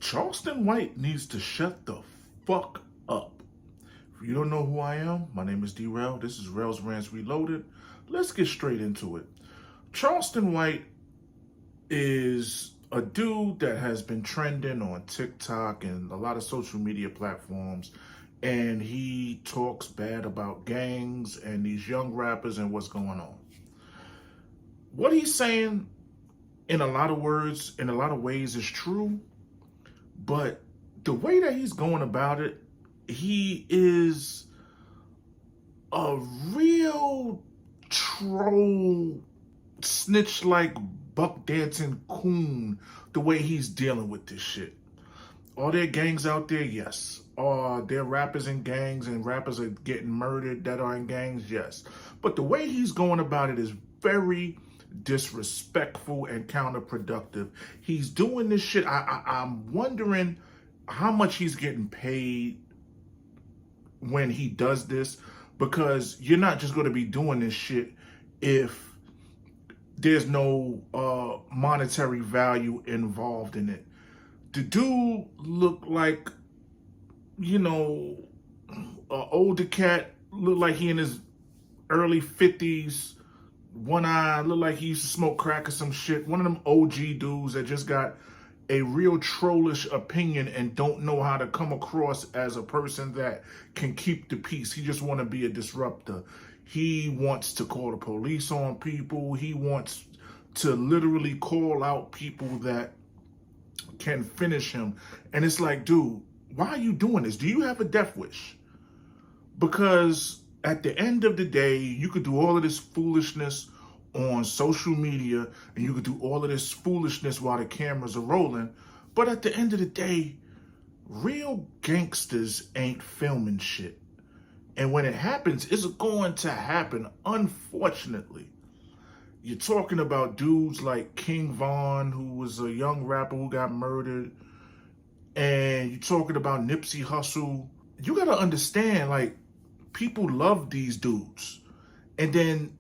Charleston White needs to shut the fuck up. If you don't know who I am, my name is D-Rel. This is Rel's Rants Reloaded. Let's get straight into it. Charleston White is a dude that has been trending on TikTok and a lot of social media platforms, and he talks bad about gangs and these young rappers and what's going on. What he's saying, in a lot of words, in a lot of ways, is true, but the way that he's going about it, he is a real troll, snitch like buck dancing coon, the way he's dealing with this shit. Are there gangs out there? Yes. Are there rappers in gangs and rappers are getting murdered that are in gangs? Yes. But the way he's going about it is very disrespectful and counterproductive. He's doing this shit. I'm wondering how much he's getting paid when he does this, because you're not just going to be doing this shit if there's no monetary value involved in it. The dude looked like, an older cat, looked like he in his early 50s, one eye, looked like he used to smoke crack or some shit. One of them OG dudes that just got a real trollish opinion and don't know how to come across as a person that can keep the peace. He just want to be a disruptor. He wants to call the police on people. He wants to literally call out people that can finish him. And it's like, dude, why are you doing this? Do you have a death wish? Because at the end of the day, you could do all of this foolishness on social media and you could do all of this foolishness while the cameras are rolling. But at the end of the day, real gangsters ain't filming shit. And when it happens, it's going to happen, unfortunately. You're talking about dudes like King Von, who was a young rapper who got murdered. And you're talking about Nipsey Hussle. You got to understand, like, people love these dudes. And then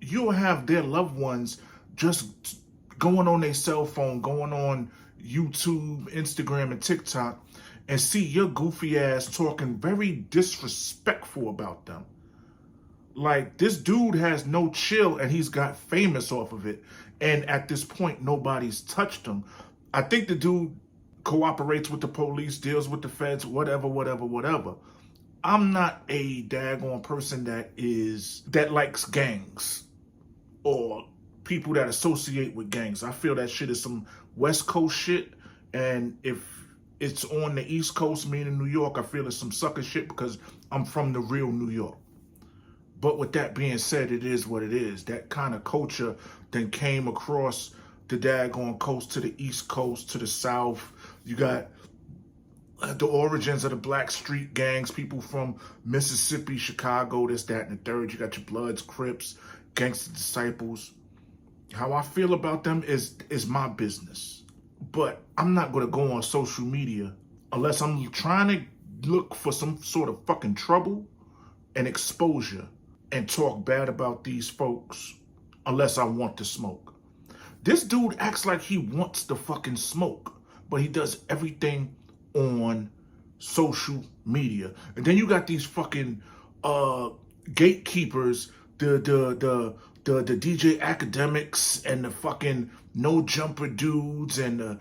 you'll have their loved ones just going on their cell phone, going on YouTube, Instagram, and TikTok, and see your goofy ass talking very disrespectful about them. Like, this dude has no chill and he's got famous off of it. And at this point, nobody's touched him. I think the dude cooperates with the police, deals with the feds, whatever. I'm not a daggone person that likes gangs or people that associate with gangs. I feel that shit is some West Coast shit. And if it's on the East Coast, meaning New York, I feel it's some sucker shit because I'm from the real New York. But with that being said, it is what it is. That kind of culture then came across the daggone coast to the East Coast, to the South. You got the origins of the black street gangs, people from Mississippi, Chicago, this, that, and the third. You got your Bloods, Crips, Gangster Disciples. How I feel about them is my business. But I'm not going to go on social media unless I'm trying to look for some sort of fucking trouble and exposure and talk bad about these folks unless I want to smoke. This dude acts like he wants the fucking smoke, but he does everything on social media. And then you got these fucking gatekeepers, the DJ academics and the fucking no jumper dudes and the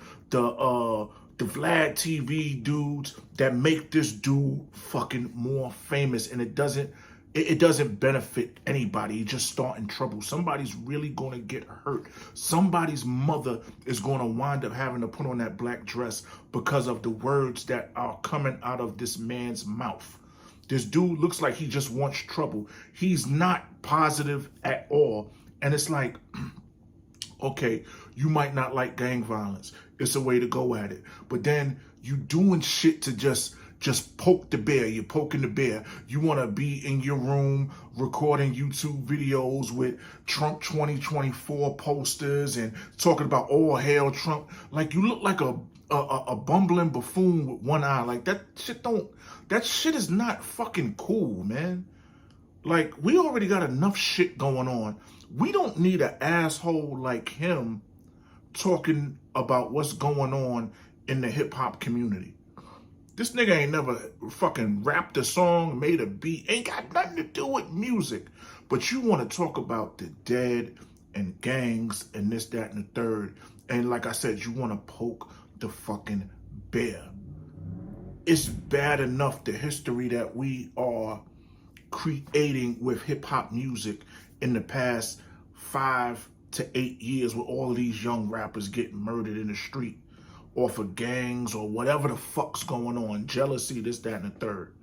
Vlad TV dudes that make this dude fucking more famous, and it doesn't benefit anybody. You just starting trouble. Somebody's really going to get hurt. Somebody's mother is going to wind up having to put on that black dress because of the words that are coming out of this man's mouth. This dude looks like he just wants trouble. He's not positive at all. And it's like, okay, you might not like gang violence. It's a way to go at it. But then you doing shit to just poke the bear. You're poking the bear. You want to be in your room recording YouTube videos with Trump 2024 posters and talking about all hail Trump. Like, you look like a bumbling buffoon with one eye. Like, that shit is not fucking cool, man. Like, we already got enough shit going on. We don't need an asshole like him talking about what's going on in the hip hop community. This nigga ain't never fucking rapped a song, made a beat, ain't got nothing to do with music. But you want to talk about the dead and gangs and this, that, and the third. And like I said, you want to poke the fucking bear. It's bad enough the history that we are creating with hip hop music in the past 5 to 8 years with all of these young rappers getting murdered in the street off of gangs or whatever the fuck's going on, jealousy, this, that, and the third.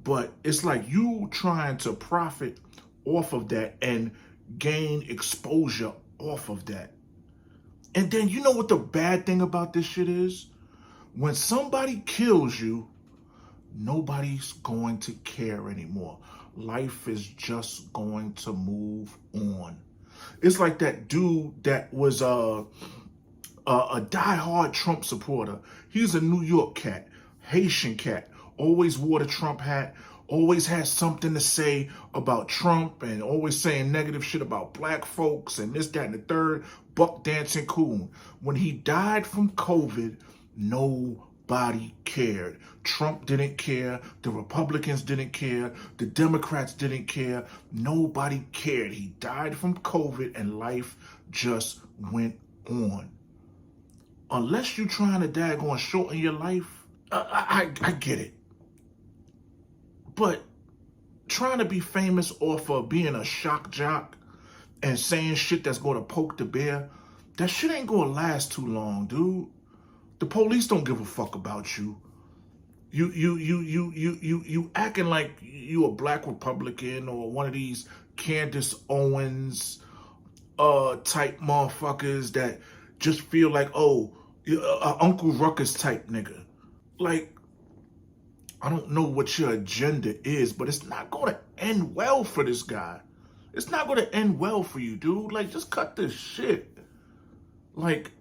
But it's like you trying to profit off of that and gain exposure off of that. And then you know what the bad thing about this shit is? When somebody kills you, nobody's going to care anymore. Life is just going to move on. It's like that dude that was a diehard Trump supporter. He's a New York cat, Haitian cat, always wore the Trump hat, always had something to say about Trump and always saying negative shit about black folks and this, that, and the third, buck dancing coon. When he died from COVID, nobody cared. Trump didn't care. The Republicans didn't care. The Democrats didn't care. Nobody cared. He died from COVID and life just went on. Unless you're trying to daggone shorten your life, I get it. But trying to be famous off of being a shock jock and saying shit that's going to poke the bear, that shit ain't going to last too long, dude. The police don't give a fuck about you. You acting like you a black Republican or one of these Candace Owens type motherfuckers that just feel like, oh, Uncle Ruckus type nigga. Like, I don't know what your agenda is, but it's not going to end well for this guy. It's not going to end well for you, dude. Like, just cut this shit. Like,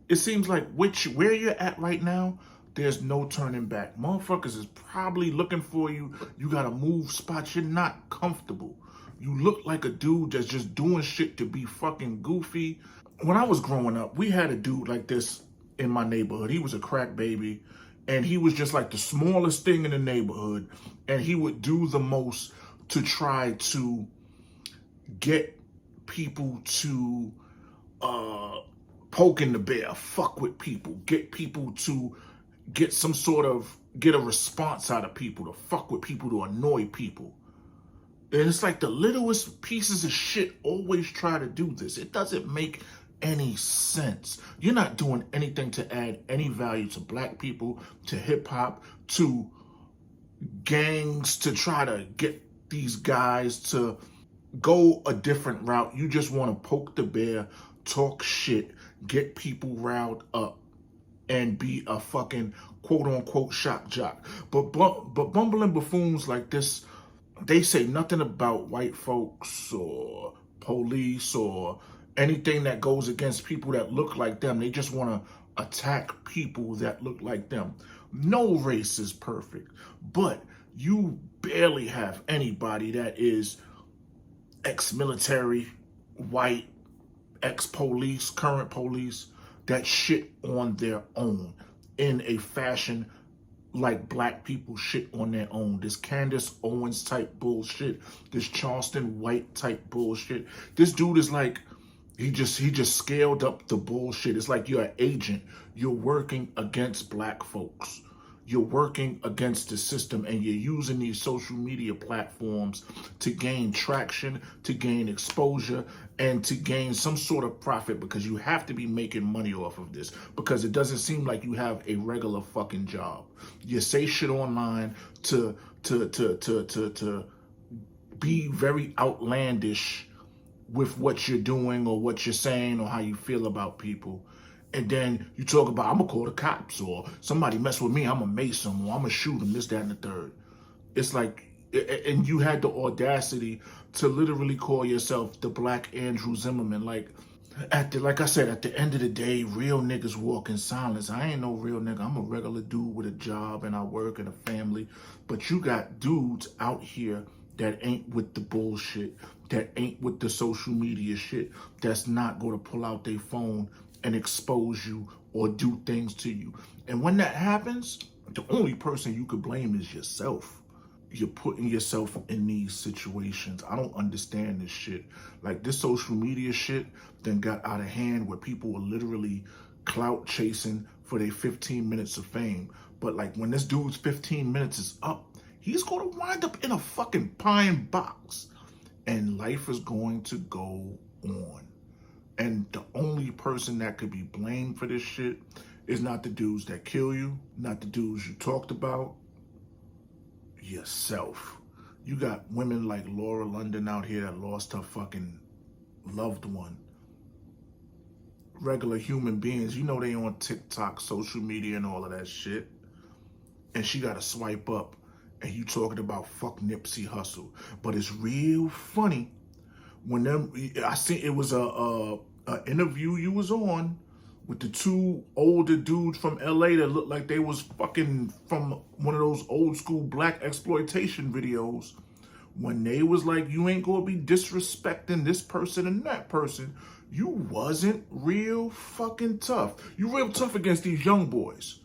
it seems like where you're at right now, there's no turning back. Motherfuckers is probably looking for you. You got to move spots. You're not comfortable. You look like a dude that's just doing shit to be fucking goofy. When I was growing up, we had a dude like this in my neighborhood. He was a crack baby, and he was just like the smallest thing in the neighborhood, and he would do the most to try to get people to poke in the bear, fuck with people, get people to get some sort of, get a response out of people, to fuck with people, to annoy people. And it's like the littlest pieces of shit always try to do this. It doesn't make any sense. You're not doing anything to add any value to black people, to hip hop, to gangs, to try to get these guys to go a different route. You just want to poke the bear, talk shit, get people riled up, and be a fucking quote-unquote shock jock. But bumbling buffoons like this, they say nothing about white folks or police or anything that goes against people that look like them. They just want to attack people that look like them. No race is perfect, but you barely have anybody that is ex-military, white, ex-police, current police, that shit on their own in a fashion like black people shit on their own. This Candace Owens type bullshit, this Charleston White type bullshit. This dude is like, he just scaled up the bullshit. It's like you're an agent. You're working against black folks. You're working against the system, and you're using these social media platforms to gain traction, to gain exposure, and to gain some sort of profit, because you have to be making money off of this, because it doesn't seem like you have a regular fucking job. You say shit online to be very outlandish with what you're doing or what you're saying or how you feel about people. And then you talk about, I'm going to call the cops, or somebody mess with me, I'm going to mace them, or I'm going to shoot them, this, that, and the third. It's like, and you had the audacity to literally call yourself the Black Andrew Zimmerman. Like I said, at the end of the day, real niggas walk in silence. I ain't no real nigga. I'm a regular dude with a job, and I work, and a family. But you got dudes out here that ain't with the bullshit, that ain't with the social media shit, that's not going to pull out their phone and expose you or do things to you. And when that happens, the only person you could blame is yourself. You're putting yourself in these situations. I don't understand this shit. Like, this social media shit then got out of hand where people were literally clout chasing for their 15 minutes of fame. But like, when this dude's 15 minutes is up, he's going to wind up in a fucking pine box. And life is going to go on. And the only person that could be blamed for this shit is not the dudes that kill you, not the dudes you talked about, yourself. You got women like Laura London out here that lost her fucking loved one. Regular human beings, you know they on TikTok, social media, and all of that shit. And she got to swipe up, and you talking about fuck Nipsey Hussle. But it's real funny when them. I see it was a interview you was on with the two older dudes from LA that looked like they was fucking from one of those old school black exploitation videos, when they was like, you ain't gonna be disrespecting this person and that person. You wasn't real fucking tough. You real tough against these young boys.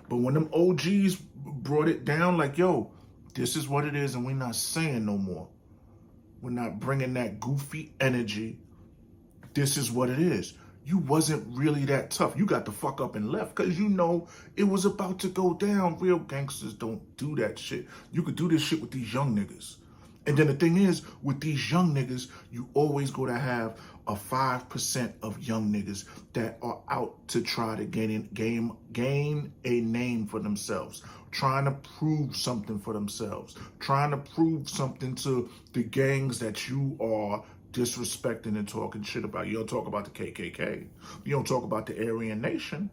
But when them OGs brought it down, like, yo, this is what it is, and we're not saying no more. We're not bringing that goofy energy. This is what it is. You wasn't really that tough. You got the fuck up and left because you know it was about to go down. Real gangsters don't do that shit. You could do this shit with these young niggas. And then the thing is, with these young niggas, you always go to have a 5% of young niggas that are out to try to gain a name for themselves, trying to prove something for themselves, trying to prove something to the gangs that you are disrespecting and talking shit about. You don't talk about the KKK. You don't talk about the Aryan Nation.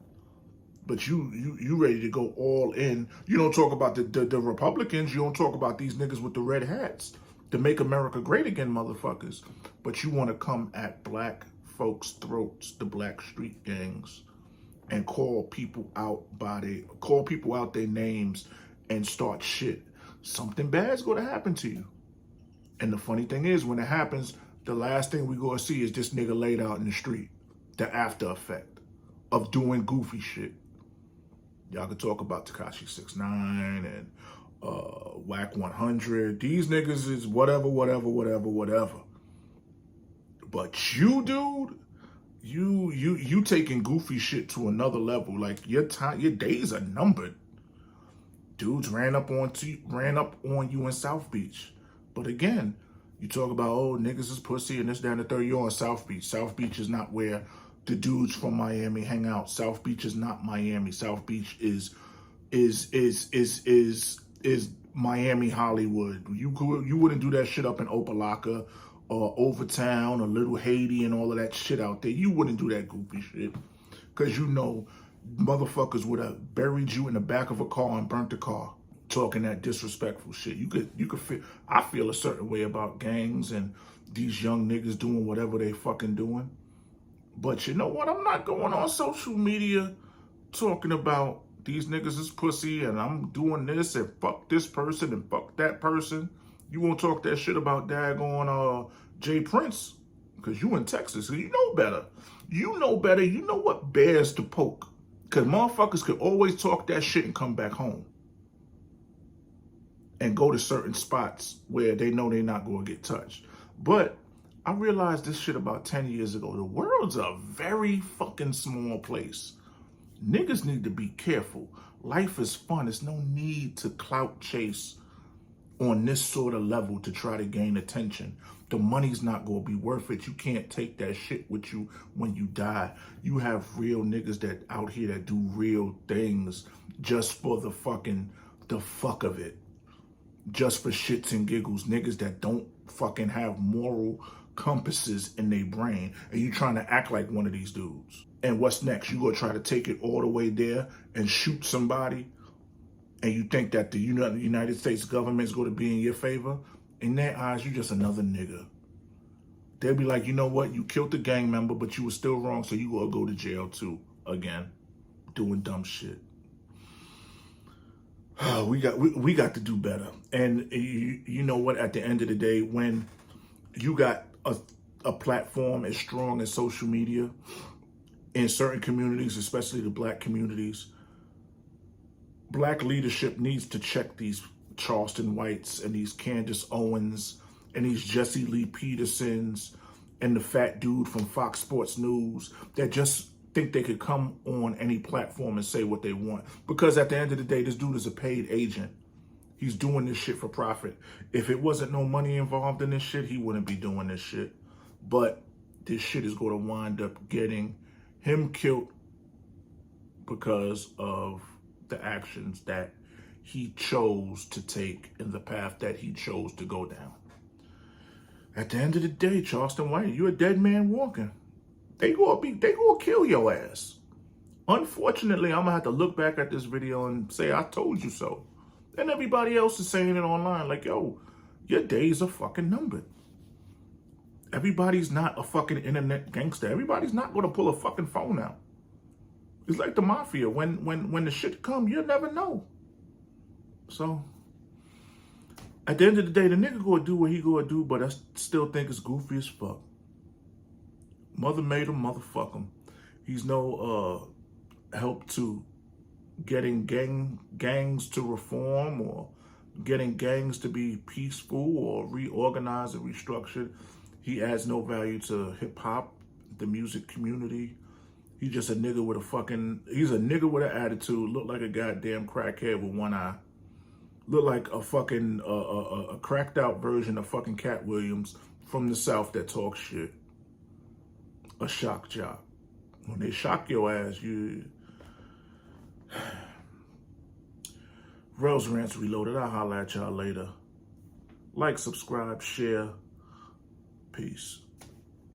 But you ready to go all in. You don't talk about the Republicans. You don't talk about these niggas with the red hats, the Make America Great Again motherfuckers. But you want to come at black folks' throats, the black street gangs, and call people out their names and start shit. Something bad's going to happen to you. And the funny thing is, when it happens, the last thing we going to see is this nigga laid out in the street. The after effect of doing goofy shit. Y'all could talk about Tekashi 6ix9ine and Whack 100. These niggas is whatever. But you, dude, you taking goofy shit to another level. Like, your days are numbered. Dudes ran up on you in South Beach. But again, you talk about, oh, niggas is pussy and this, that, and the third. You're on South Beach. South Beach is not where the dudes from Miami hang out. South Beach is not Miami. South Beach is Miami Hollywood. You wouldn't do that shit up in Opelika or Overtown or Little Haiti and all of that shit out there. You wouldn't do that goofy shit. Because you know motherfuckers would have buried you in the back of a car and burnt the car. Talking that disrespectful shit. You could feel, I feel a certain way about gangs and these young niggas doing whatever they fucking doing. But you know what? I'm not going on social media talking about these niggas is pussy and I'm doing this and fuck this person and fuck that person. You won't talk that shit about daggone Jay Prince because you in Texas. So you know better. You know better. You know what bears to poke. Because motherfuckers could always talk that shit and come back home. And go to certain spots where they know they're not going to get touched. But I realized this shit about 10 years ago. The world's a very fucking small place. Niggas need to be careful. Life is fun. There's no need to clout chase on this sort of level to try to gain attention. The money's not going to be worth it. You can't take that shit with you when you die. You have real niggas that out here that do real things just for the fuck of it. Just for shits and giggles. Niggas that don't fucking have moral compasses in their brain. And you trying to act like one of these dudes. And what's next? You gonna try to take it all the way there and shoot somebody? And you think that the United States government is going to be in your favor? In their eyes, you just another nigga. They'll be like, you know what? You killed the gang member, but you were still wrong, so you gonna go to jail too. Again, doing dumb shit. We got to do better. And you know what? At the end of the day, when you got a platform as strong as social media, in certain communities, especially the black communities, black leadership needs to check these Charleston Whites and these Candace Owens and these Jesse Lee Petersons and the fat dude from Fox Sports News that just think they could come on any platform and say what they want. Because at the end of the day, this dude is a paid agent. He's doing this shit for profit. If it wasn't no money involved in this shit, he wouldn't be doing this shit. But this shit is going to wind up getting him killed because of the actions that he chose to take and the path that he chose to go down. At the end of the day, Charleston White, you're a dead man walking. They gonna kill your ass. Unfortunately, I'm gonna have to look back at this video and say, I told you so. And everybody else is saying it online like, yo, your days are fucking numbered. Everybody's not a fucking internet gangster. Everybody's not gonna pull a fucking phone out. It's like the Mafia. When the shit come, you'll never know. So, at the end of the day, the nigga gonna do what he gonna do, but I still think it's goofy as fuck. Mother made him, motherfuck him. He's no help to getting gangs to reform or getting gangs to be peaceful or reorganized and restructured. He adds no value to hip hop, the music community. He's just a nigga with he's a nigga with an attitude, look like a goddamn crackhead with one eye. Look like a fucking, a cracked out version of fucking Cat Williams from the South that talks shit. A shock jock. When they shock your ass, you... Rels Rants Reloaded. I'll holler at y'all later. Like, subscribe, share. Peace.